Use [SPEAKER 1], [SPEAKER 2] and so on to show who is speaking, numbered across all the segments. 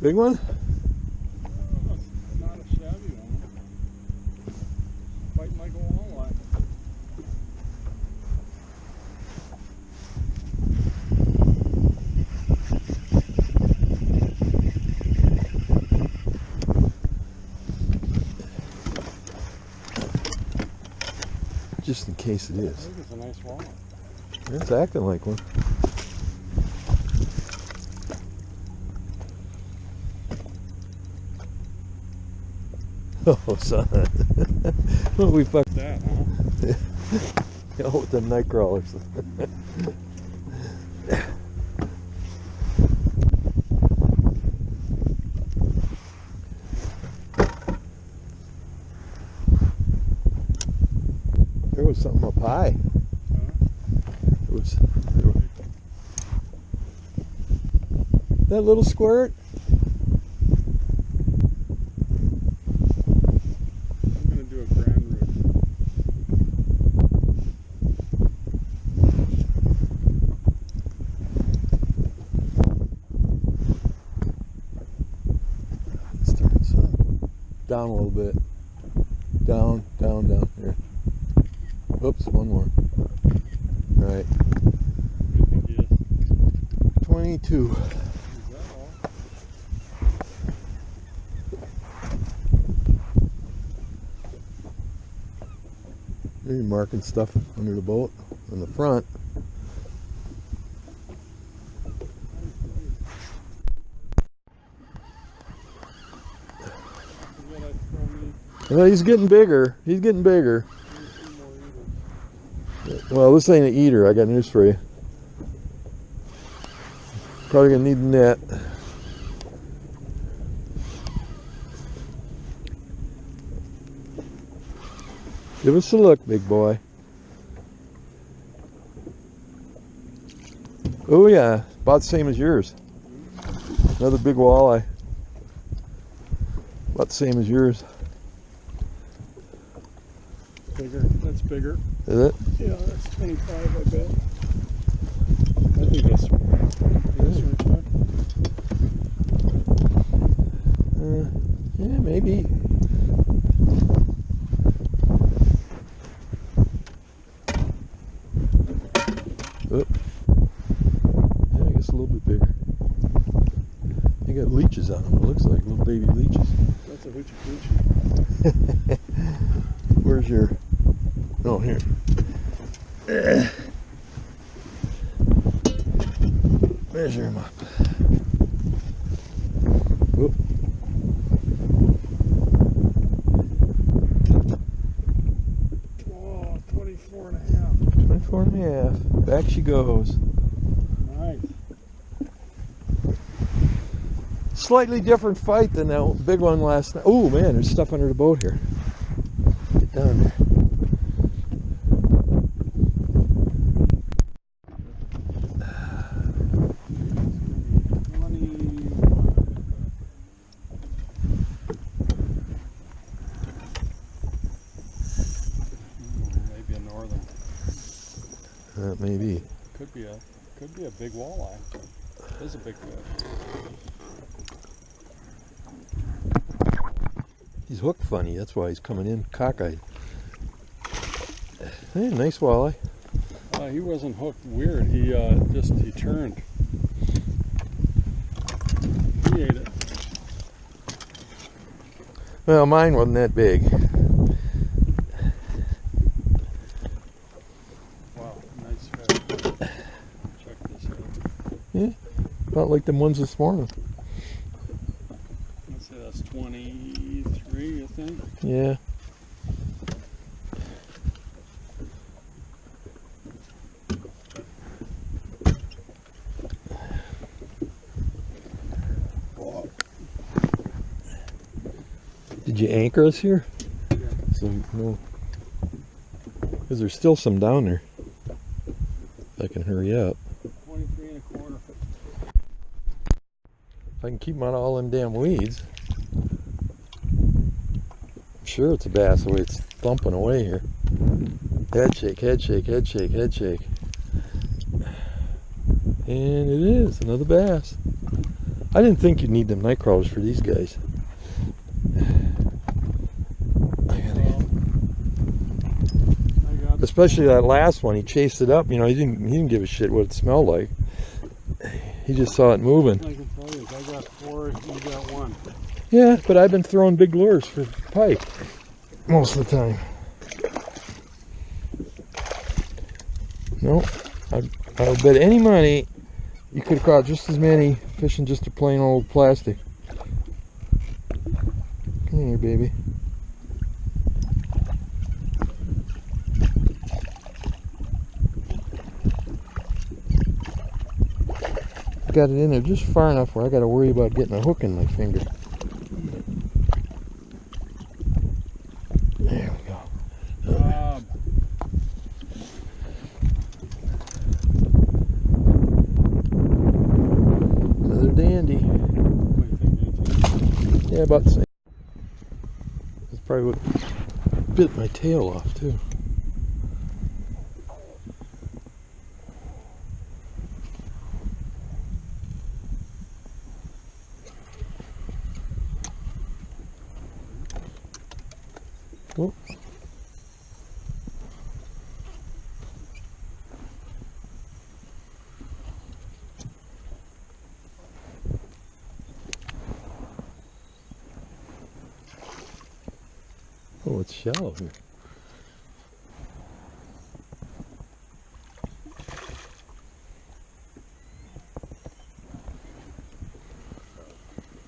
[SPEAKER 1] Big one?
[SPEAKER 2] Not a shabby one. Fighting like a walleye.
[SPEAKER 1] Just in case it
[SPEAKER 2] I
[SPEAKER 1] is.
[SPEAKER 2] think it's a nice walleye.
[SPEAKER 1] It's acting like one. Oh, son. What we fucked
[SPEAKER 2] That, huh?
[SPEAKER 1] out with them night crawlers. There was something up high. It was that little squirt.
[SPEAKER 2] I'm gonna do a grand root.
[SPEAKER 1] Let's turn some down a little bit. Down, down, down. Here. Oops, one more. All right.
[SPEAKER 2] What do you think he is?
[SPEAKER 1] 22.
[SPEAKER 2] Is that all?
[SPEAKER 1] Maybe marking stuff under the boat on the front.
[SPEAKER 2] What I throw me?
[SPEAKER 1] Well, he's getting bigger. He's getting bigger.
[SPEAKER 2] Two more eaters.
[SPEAKER 1] Well, this ain't an eater. I got news for you. Probably gonna need a net. Give us a look, big boy. Oh yeah, about the same as yours. Another big walleye. About the same as yours.
[SPEAKER 2] Bigger. That's bigger.
[SPEAKER 1] Is it?
[SPEAKER 2] Yeah, that's 25, I bet. I think that's 25.
[SPEAKER 1] Yeah, maybe. Oh. Yeah, I guess a little bit bigger. They got leeches on them. It looks like little baby leeches.
[SPEAKER 2] That's a hoochie coochie.
[SPEAKER 1] Where's your? Oh, here. Measure him up. Whoop.
[SPEAKER 2] Whoa, 24 and a half.
[SPEAKER 1] 24 and a half. Back she goes.
[SPEAKER 2] Nice.
[SPEAKER 1] Slightly different fight than that big one last night. Oh man, there's stuff under the boat here. Get down there.
[SPEAKER 2] Maybe a northern.
[SPEAKER 1] Maybe.
[SPEAKER 2] Could be a big walleye. It is a big fish.
[SPEAKER 1] He's hooked funny. That's why he's coming in cockeyed. Hey, nice walleye.
[SPEAKER 2] He wasn't hooked weird. He turned. He ate it.
[SPEAKER 1] Well, mine wasn't that big.
[SPEAKER 2] Wow, nice fish. Check this out.
[SPEAKER 1] Yeah, about like them ones this morning.
[SPEAKER 2] Let's say that's 23, I think.
[SPEAKER 1] Yeah. Did you anchor us here?
[SPEAKER 2] Yeah.
[SPEAKER 1] So no, because there's still some down there. If I can hurry up.
[SPEAKER 2] 23 and a quarter.
[SPEAKER 1] If I can keep them out of all them damn weeds. I'm sure it's a bass the way it's thumping away here. Head shake, head shake, head shake, head shake. And it is another bass. I didn't think you'd need them night crawlers for these guys. Especially that last one, he chased it up. You know, he didn't give a shit what it smelled like. He just saw it moving.
[SPEAKER 2] I can tell you, I got 4, you got 1.
[SPEAKER 1] Yeah, but I've been throwing big lures for pike most of the time. Nope. I would bet any money you could have caught just as many fishing just a plain old plastic. Come here, baby. Got it in there just far enough where I got to worry about getting a hook in my finger. There we go. Another dandy. Yeah, about the same. That's probably what bit my tail off too. Oh. Oh, it's shallow here.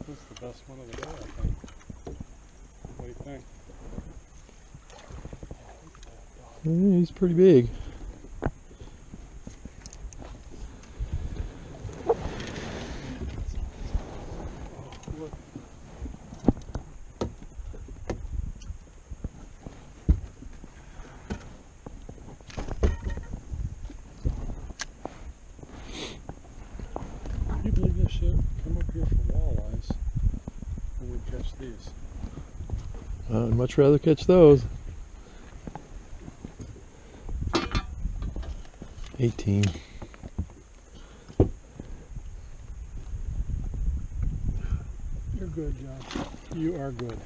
[SPEAKER 2] This is the best one of the day, I think. What do you think?
[SPEAKER 1] He's pretty big.
[SPEAKER 2] Look. Can you believe this shit? Come up here for walleyes and we catch these.
[SPEAKER 1] I'd much rather catch those. 18.
[SPEAKER 2] You're good, John. You are good.